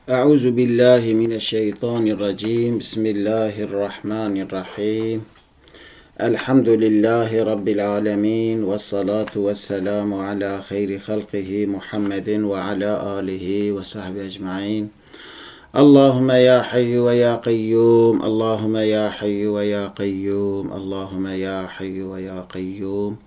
أعوذ بالله من الشيطان الرجيم. بسم الله الرحمن الرحيم. الحمد لله رب العالمين، والصلاة والسلام على خير خلقه محمد وعلى آله وصحبه أجمعين. اللهم يا حي ويا قيوم، اللهم يا حي ويا قيوم، اللهم يا حي ويا قيوم.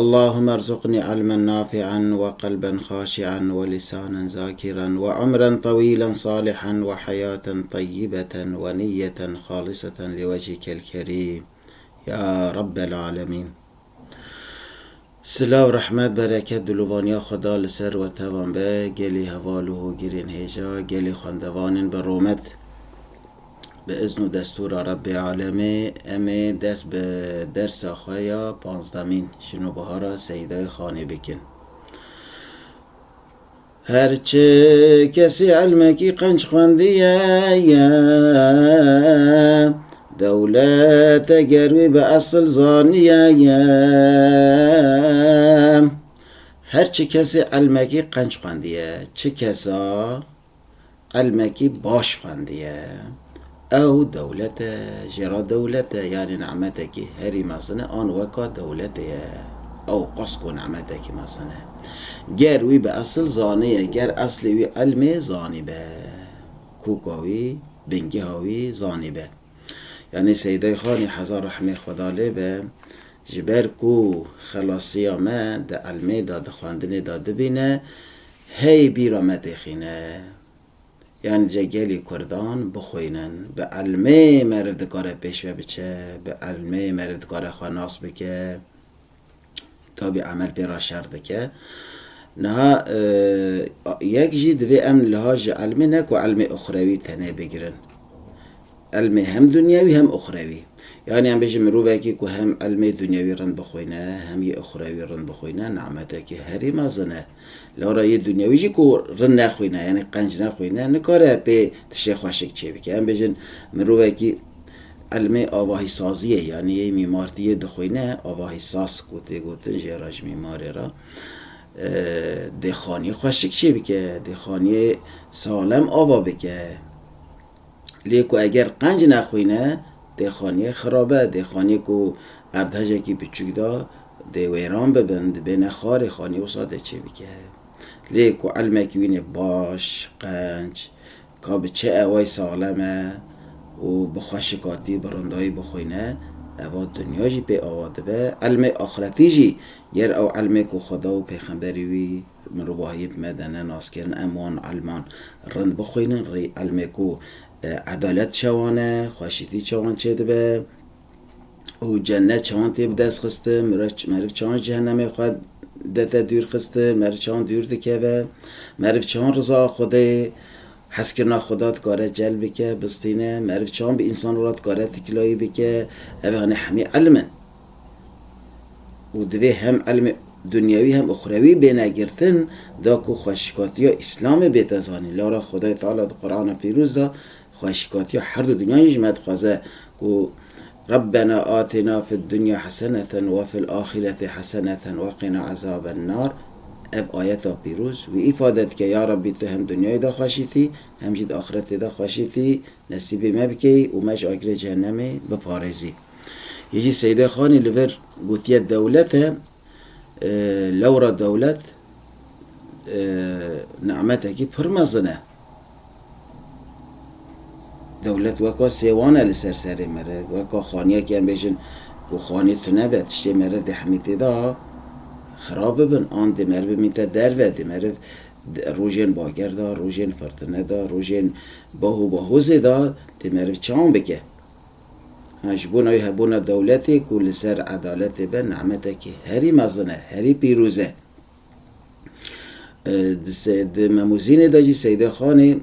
اللهم ارزقني علما نافعا وقلبا خاشعا ولسانا ذاكرا وعمرا طويلا صالحا وحياة طيبة ونية خالصة لوجهك الكريم يا رب العالمين. سلا و رحمت برکت دلوانیا خدا لسر و توان به گلی حوالو و گیرین هیجا گلی خواندوانین به رومت به اذن و دستور رب العالمین. امی دست به درس آخویا 15 شنو بهارا سیدای خانی بکن. هرچه کسی علمکی قنج خواندیه دولت گروی به اصل زانیه. هرچه کسی علمکی قنج خواندیه، چه کسا علمکی باش خواندیه او دولت جرا دولت یعنی نعمتکی هری مصنه آن وکا دولته او قسکو نعمتکی مصنه گروی به اصل زانیه، گر اصلی علم زانی به کوکاوی بنگی هاوی زانی به. یعنی سیده خانی هزار رحمه خدا به جبر کو خلاصی آمه ده علمه داده خواندنه داده بینه هی بیرامده خینه. یعنی جگلی کردان بخوینن به علمه مردگار پیشوه بچه، به علمه مردگار خواناس بکه تا به عمل پیرا شرده که نه یک جی دوی امن لحاج علمه نکو علم اخروی تنه بگیرن، علم هم دنیاوی هم اخروی. یعنی هم بجه مروفه که هم علم دنیاوی رند بخوینه هم یه اخروی رند بخوینه نعمته که هری مازنه. لارا یه دنیاوی جی که رند نخوینه یعنی قنج نخوینه نکاره به تشه خوشک چه بکه. هم بجه مروفه که علم آواهی سازیه، یعنی یه میمارتیه دخوینه آواهی ساز گوتن جراج میماره را دخانی خوشک چه بکه، دخانی سالم آوا بکه. لیکو اگر قنج نخوینه دخانی خرابه، دخانی کو اردهجه کی بچوک دا ده ویران ببند به نخار خانی و ساده چه بکه. لیکو علمه کوینه باش قنج که بچه اوای سالمه و بخوشکاتی برندهایی بخوینه اوا دنیا جی پی آواده به علم آخرتی جی گر او علمه کو خدا و پیغمبری وی مروباهی مدنه ناس کرن امان علمان رند بخوینن ری علمه کو عدالت چوانه خوشیتی چوان چه دبه و جنت چوان تیب دست خسته مرف چوان جهنم خود دته دور خسته مرف چوان دور دکه مرف چوان رضا خوده حس کرنا خدات کاره جلب که بستینه مرف چوان به انسان ورات کاره تکلایی بکه اوه هنه همی علمن و دوی هم علم دنیاوی هم اخروی بینگرتن دا کو خوشکاتی اسلام بیتزانی. لارا خدای تعالی دا قرآن پیروز دا خوشکاتی هر دو دنیا جمعت خوازه کو ربنا آتنا فی الدنیا حسنة وفي الآخرة حسنة وقنا عذاب النار. اب آیتا پیروز و افادت که یا ربی تو هم دنیای دا خوشیتی هم جید آخرت دا خوشیتی نصیبی مبکی و مج آگر جهنم بپارزی. یجی سیده خانی لور گوتیه دولت لورا دولت نعمته کی پرمزنه دولت وکا سیوانه لسر سری مره وکا خانیه که هم بیشن که خانی تو نبید تشتی مره ده حمیتی دا خراب بن آن ده مره بمیته در و ده مره روژین باگر دا روژین فرطنه دا روژین باهوزه دا ده مره چان بکه. جبونا يهبونا دولتي كل سر عدالتي بن نعمتك هري مزنه هري بيروزه. د مموزين داجي سيده خاني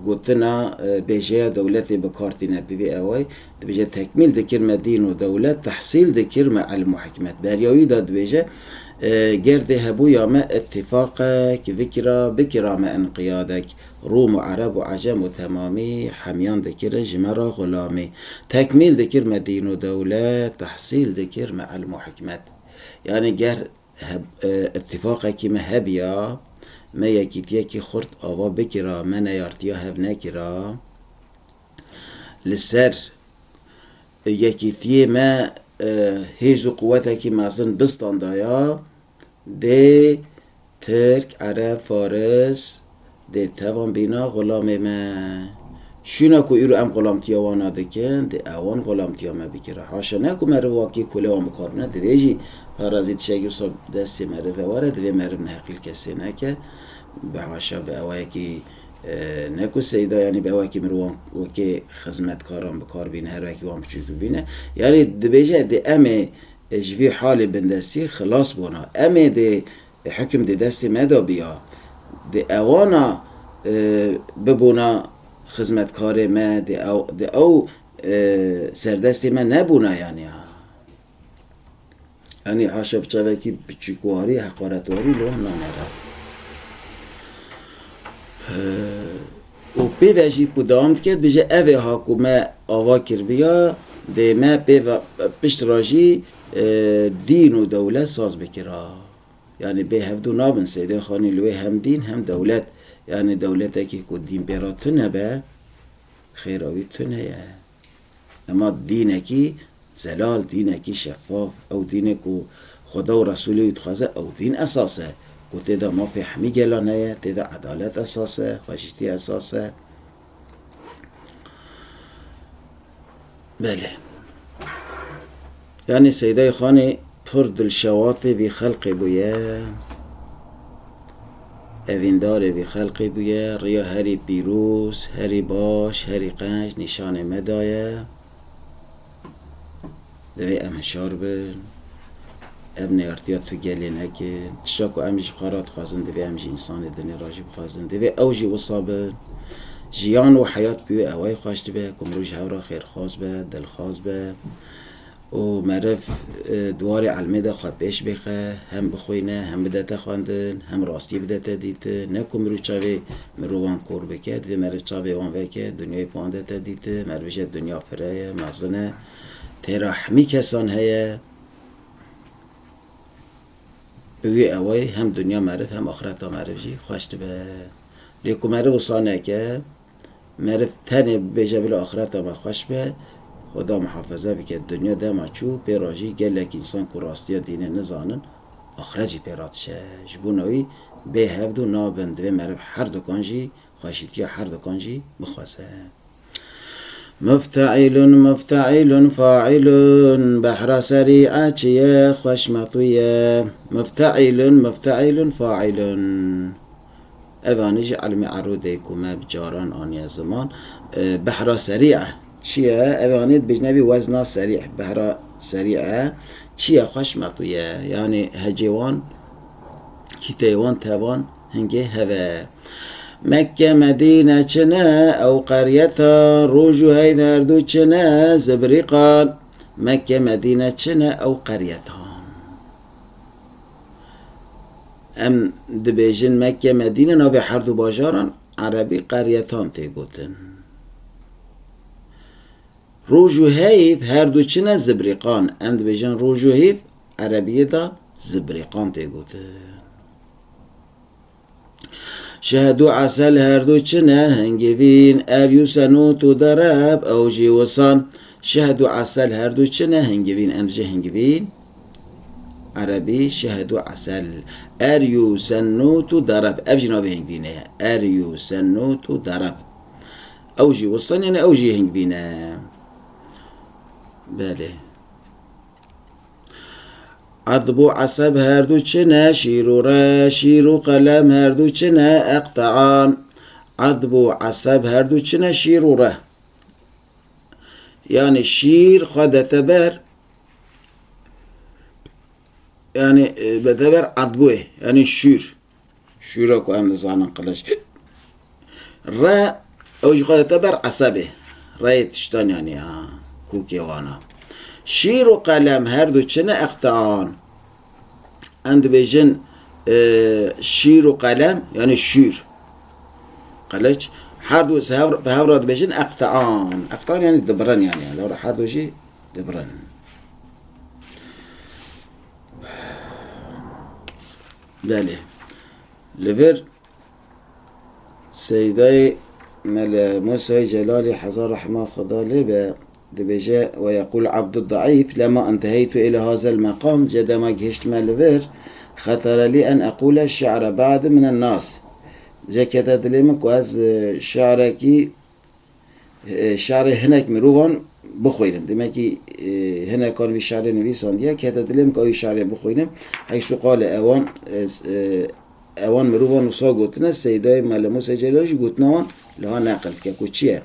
قلتنا بيجي دولتي بكارتنا بي اوي بيجي تكميل دكير مدين ودولت تحصيل دكير مع المحكمات باريوي داد بيجي گرد هبو یا ما اتفاقك ذكرى بكرة ما انقيادك روم و عرب و عجم و تمامی حمیان دکر جمرا غلامی تکمیل دکر مدین و دولت تحصیل دکر مع المحکمت. یعنی گر اتفاقه که مهبیا ما یکی خورد آوا بکرا ما نیارتیا هف نکرا لسر یکی ما هیز و قوتکی مازن بستان دایا ده ترک عرب فارس ده توان بینا غلام ما شونا کو ایرو ام غلامتیا وانا دکن ده اوان غلامتیا ما بکره حاشا نکو مره واقعی کله و مکارنه ده ویجی فرازید شگیر صاحب دستی مره واره ده مره من حقیل کسی نکه به حاشا به اوایی که نکو سیدا یعنی به اوایی که مروان وکی خدمتکاران بکار بینه هر وکی وان بچوک بینه یعنی ده بیجه ده امه جوی حال بندستی خلاص بونا امه ده حکم ده دستی مدا بیا ده اوانا ببونا خدمتکار ما ده او سردستی من نبونه یعنی حاشا بچه که بچیکواری حقارتواری لوه نانره و پیوشی کدام کرد بجه اوه ها که ما آوا کر بیا ده ما پشت راجی دین و دولت ساز بکرا یعنی به هفدو نابن سیده خانی لوه هم دین هم دولت یعنی دولت اکی که دین بیرا تنه به خیراوی تنه یه اما دین اکی زلال دین اکی شفاف او دین که خدا و رسولی اتخوازه او دین اساسه که تیدا ما فهمی گلانه یه تیدا عدالت اساسه خوشتی اساسه بله یعنی سیده خانی پر دلشواطی وی خلقی بویه اویندار وی خلقی بویه ریا هری پیروز هری باش هری قنج نشان مدایه دوی امشار بر ابن ارتیاد تو گلی نکن تشاکو امجی خارات خوازن دوی امجی انسان دنی راجی بخوازن دوی اوجی وصابن جیان و حیات بیو اوای خواشت به کمروش هورا خیر خواست به دل خواست به و معرف دوار علمه ده خواد پیش بخه هم بخوینه هم بدته خواندن هم راستی بدته دیته نه کمرو چاوی مروان کور بکد و معرف چاوی وان وکه دنیای پاندته دیته معرفش دنیا فرایه مغزنه تراحمی کسان هیه بگوی اوای هم دنیا معرف هم آخرت ها معرف جی خوشت به لیکو معرف وصانه که معرف تنه بجه بلا آخرت ها خوش به خدا محافظه بکه دنیا دما چو پیراجی گلک انسان که راستی دینه نزانن آخرجی پیراتشه جبونوی به هفدو نابند و معرف هر دکانجی خوشیتی هر دکانجی بخواسه مفتعیل فاعل بحر سریعه چیه خوشمطویه مفتعیل فاعل اوانیج علم عروده کمه بجاران آنی زمان بحر سریعه چیه اوانید بجنبی وزنا سریع بحر سریعه چیه خوشمطویه یعنی هجوان کتیوان توان هنگه هوه مکه مدینه چنه او قریتا روجو هید هردو چنه زبریقان مکه مدینه چنه او قریتا ام دبیجن مکه مدینه ناوی هردو باجاران عربی قریتان تیگوتن روجو هید هردو چنه زبریقان ام دبیجن روجو هید عربیه دا زبریقان تیگوتن شهدو عسل هردو چنه هنگوین اریوسنو تو درب او جیوسان شهدو عسل هردو چنه هنگوین امجه هنگوین عربی شهدو عسل اریوسنو تو درب افجناوی هنگوینه اریوسنو تو درب او جیوسان یعنی او جی هنگوینه بله عضبو عصب هردو چنه شیرو را شیرو قلم هردو چنه اقطعان عضبو عصب هردو چنه شیرو را یعنی شیر خودت بر یعنی بدبر عضبوه یعنی شیر کو هم نزانن قلش را اوج خودت بر عصبه رای تشتان یعنی کوکی وانا شیر و قلم هر دو چنه اقطعان اند بیجن شیر و قلم یعنی شیر قلچ هر دو به هوراد بیجن اقطعان یعنی دبرن یعنی لو هر دو جی دبرن بله لفر سيدي مل موسى جلالي حزار رحمه خدا لبه دبجة ويقول عبد الضعيف لما انتهيت إلى هذا المقام جد ما جهشت ملفر خطر لي أن أقول الشعر بعد من الناس جا كتد لمك وأز شعركي شعر هناك مروان بخوينم دمكي هنا كان في شعر نويسان ديا كتد لمك أي شعر بخوينم حيث قال اوان مروان وصا قوتنا السيداي مال موسى جلالي قوتنا لها ناقل كوتشيه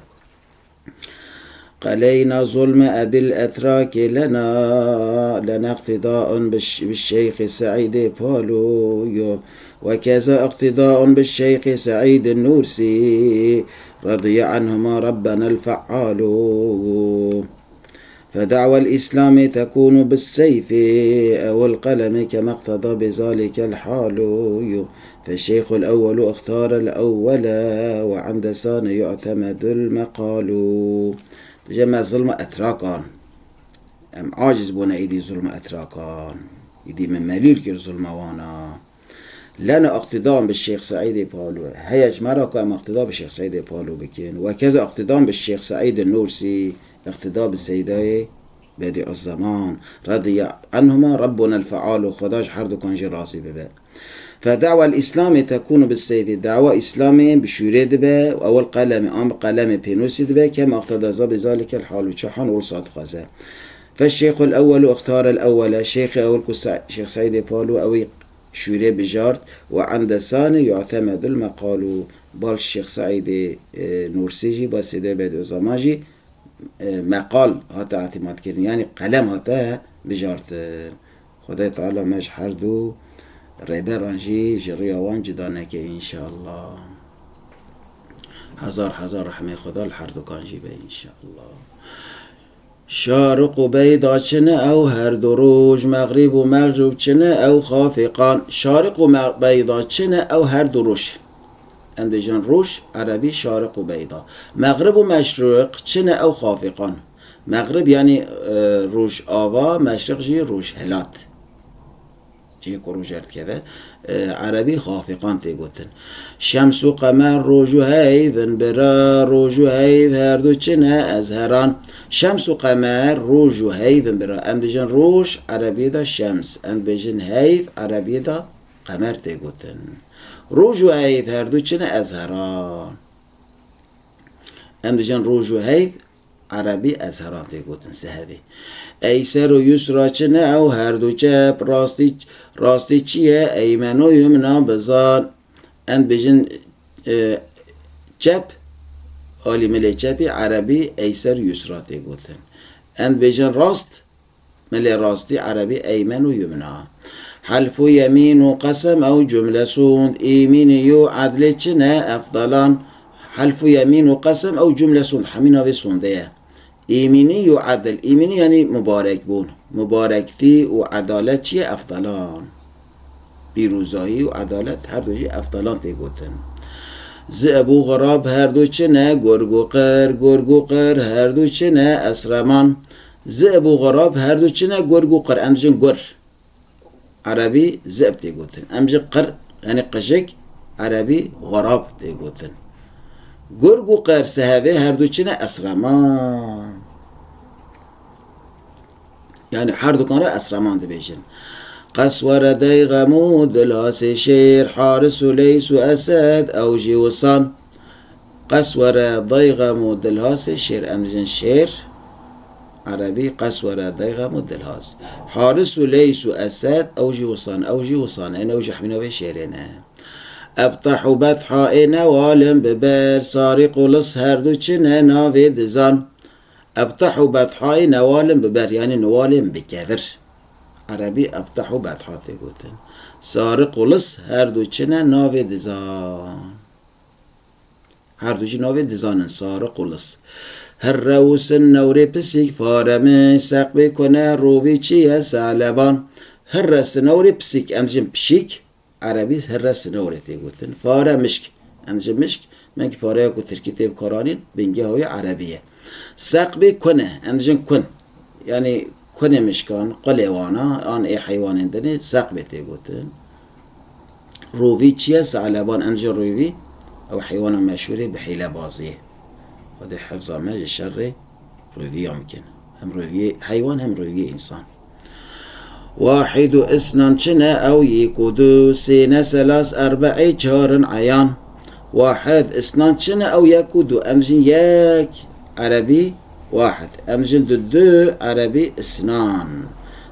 قلينا ظلم أبي الأتراك لنا اقتداء بالشيخ سعيد بالو وكذا اقتداء بالشيخ سعيد النورسي رضي عنهما ربنا الفعال فدعوى الإسلام تكون بالسيف أو القلم كما اقتضى بذلك الحال فالشيخ الأول اختار الأول وعند سان يعتمد المقال جمع ظلم أتراكان أم عاجز بونا إيدي ظلم أتراكان إيدي من مليل كير ظلم وانا لنا اقتدام بالشيخ سعيد بالو هيج مراكو أم اقتدام بالشيخ سعيد بالو بكين وكذا اقتدام بالشيخ سعيد النورسي اقتدام بالسيداي بديع الزمان رضي عنهما ربنا الفعال خداش حردو كان جراسي ببا فدعوة الإسلام تكون بالسيف دعوة إسلامي بشوري دبا أول قلم أم قلم بينوسي دبا كما اقتضى بذلك الحال وشحن والصاد خزا فالشيخ الأول اختار الأول الشيخ أول شيخ سعيد بالو أو شوري بجارت وعند ثاني يعتمد المقال بالشيخ سعيد نورسيجي بسيدة بدو زماجي مقال هاتا اعتماد كرن يعني قلم هاتا بجارت خدای تعالى مش حردو ريبرانجي جريوان جدانك إن شاء الله هزار رحمه خدا الحردو كان جيبه إن شاء الله شارق و بيضا چنه او هر دو روج مغرب و مغرب چنه او خافقان شارق و بيضا چنه او هر دو روش اندجان روش عربي شارق و بيضا مغرب و مشرق چنه او خافقان مغرب يعني روش آوا مشرق جي روش هلات جي كروجر كذا عربي خافقان تيقوتن شمس و قمر روجو هيذن برا روجو هيذ هردو چنه ازهران شمس و قمر روجو هيذن برا ام بجن روش عربي دا شمس ام بجن هيذ عربي دا قمر تيقوتن روجو هيذ هردو چنه ازهران ام بجن روجو هيذ عربي ازهران تيقوتن سهبي ایسر و یسرا چنه او هر دو چپ راستی چیه ایمن و یمنا بزان اند بجن چپ آلی ملی چپی عربی ایسر یسرا تیگوتن اند بجن راست ملی راستی عربی ایمن و یمنا حلف و یمین و قسم او جمله سوند ایمینی و عدل چنه افضلان حلف و یمین و قسم او جمله سوند همین ها سونده ایمینی و عدل ایمینی یعنی مبارک بون مبارکتی و عدالت چیه افضلان پیروزایی و عدالت هر دوی افضلان تیگوتن ز ابو غراب هر دو چنه گرگو قر هر دو چنه اسرمان ز ابو غراب هر دو چنه گرگو قر امجن گر عربی زب تیگوتن امجن قر یعنی قشک عربی غراب تیگوتن گرگو قر سهوه هر دو چنه اسرمان يعني حردو كان أسرمان دبيجن قسور ديغمو دلاس شير حارس ليس أسد أو جيوصان قسور ديغمو دلاس شير أمجن شير عربي قسور ديغمو دلاس حارس ليس أسد أو جيوصان أنا وجحمنا بشيرنا أبطح بطحا إنا والم ببر سارق لص هردو چنه ناوي دزان أبطح بطحاي نوالم ببر يعني نوالم بكفر عربي أبطح بطحا تيقوتن سارق لص هردو چنه ناوي دزان هردو چنه ناوي دزانن سارق لص هر روس نوري پسيك فارمي ساق بكونه روي چيه سالبان هر رس نوري پسيك امجن پشيك عربي هر رس نوري تيقوتن فاره مشك امجن مشك منك فاره يكو تركي تيب كارانين بنجي هوي عربية ساقبي كونه اندجن كن يعني كونه مشكان قليوانا ان اي حيوان عندني ساقبي تيقوتن روفي چيه سعلبان اندجن روفي أو حيوان مشهور بحيلة بازيه. خد حفظه ماجي الشر روذي يمكن هم روذي حيوان هم روذي إنسان. واحد اثنان شنا أو يكودو سين ثلاث أربع چهار عيان. واحد اثنان شنا أو يكودو أمجن يك عربي واحد أمجن دو عربي اثنان.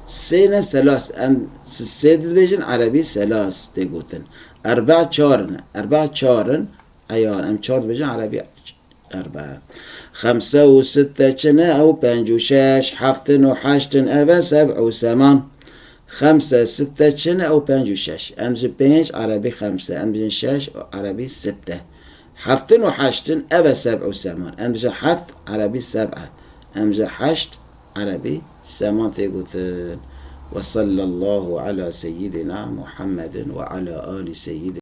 سين ثلاث أم سيد بيجن عربي ثلاث تيقوتن. أربع چارن عيان أم چار بيجن عربي أربعة. خمسة وستة شنا أو بنج وشاش حفتن وحشتن أبا سبع وثمان. خمسة ستة شنا أو بنج وشاش أمجن بنج عربي خمسة أمجن شاش عربي ستة. حفتن وحشتن أبا سبع وثمان أمجن حفت عربي سبعة أمجن حشت عربي ثمان تيقوتن. وصلى الله على سيدنا محمد وعلى آل سيدنا